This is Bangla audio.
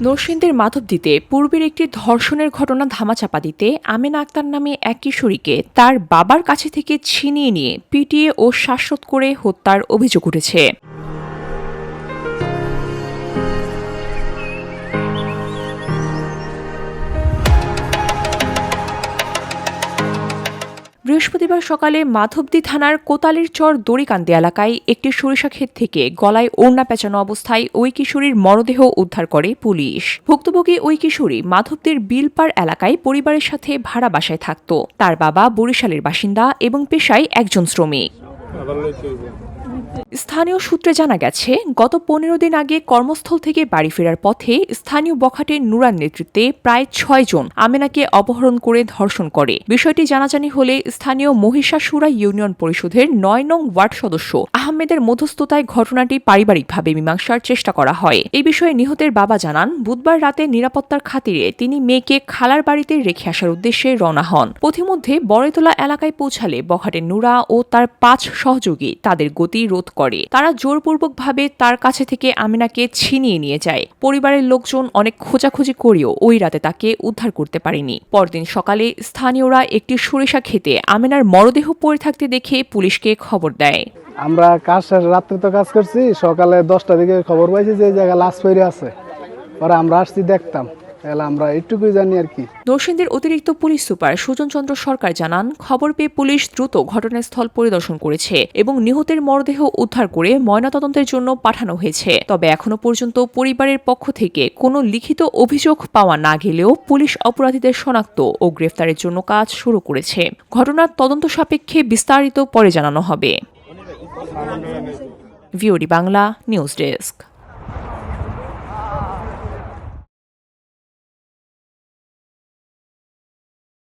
নরসিংদীর মাধবদীতে পূর্বের একটি ধর্ষণের ঘটনা ধামাচাপা দিতে আমেনা আক্তার নামে এক কিশোরীকে তার বাবার কাছে থেকে ছিনিয়ে নিয়ে পিটিয়ে ও শ্বাসরোধ করে হত্যার অভিযোগ উঠেছে। বৃহস্পতিবার সকালে মাধবদী থানার কোতালির চর দড়িকান্দি এলাকায় একটি সরিষা ক্ষেত থেকে গলায় ওড়না পেঁচানো অবস্থায় ওই কিশোরীর মরদেহ উদ্ধার করে পুলিশ। ভুক্তভোগী ওই কিশোরী মাধবদীর বিলপাড় এলাকায় পরিবারের সাথে ভাড়া বাসায় থাকত। তার বাবা বরিশালের বাসিন্দা এবং পেশায় একজন শ্রমিক। স্থানীয় সূত্রে জানা গেছে, গত ১৫ দিন আগে কর্মস্থল থেকে বাড়ি ফেরার পথে স্থানীয় বখাটের নুরার নেতৃত্বে প্রায় ৬ জন আমেনাকে অপহরণ করে ধর্ষণ করে। বিষয়টি জানাজানি হলে স্থানীয় মহিষাসুরা ইউনিয়ন পরিষদের ৯ নং ওয়ার্ড সদস্য আহমেদের মধ্যস্থতায় ঘটনাটি পারিবারিকভাবে মীমাংসার চেষ্টা করা হয়। এই বিষয়ে নিহতের বাবা জানান, বুধবার রাতে নিরাপত্তার খাতিরে তিনি মেয়েকে খালার বাড়িতে রেখে আসার উদ্দেশ্যে রওনা হন। পথিমধ্যে বড়ইতলা এলাকায় পৌঁছালে বখাটের নুরা ও তার ৫ সহযোগী তাদের গতি রোধ করে। তারা জোরপূর্বকভাবে তার কাছে থেকে আমেনাকে ছিনিয়ে নিয়ে যায়। পরিবারের লোকজন অনেক খোঁজাখুঁজি করেও ওই রাতে তাকে উদ্ধার করতে পারেনি। পরদিন সকালে স্থানীয়রা একটি সরিষা ক্ষেতে আমেনার মরদেহ পড়ে থাকতে দেখে পুলিশকে খবর দেয়। আমরা রাত্রে তো কাজ করছি, সকালে 10টার দিকে খবর পাইছি যে এই জায়গায় লাশ পড়ে আছে। পরে আমরা আসছি দেখতাম, আমরা এইটুকুই জানি আর কি। নরসিংদীর অতিরিক্ত পুলিশ সুপার সুজন চন্দ্র সরকার জানান, খবর পেয়ে পুলিশ দ্রুত ঘটনাস্থল পরিদর্শন করেছে এবং নিহতের মরদেহ উদ্ধার করে ময়নাতদন্তের জন্য পাঠানো হয়েছে। তবে এখনো পর্যন্ত পরিবারের পক্ষ থেকে কোনো লিখিত অভিযোগ পাওয়া না গেলেও পুলিশ অপরাধীদের শনাক্ত ও গ্রেফতারের জন্য কাজ শুরু করেছে। ঘটনার তদন্ত সাপেক্ষে বিস্তারিত পরে জানানো হবে। VOD Bangla news desk.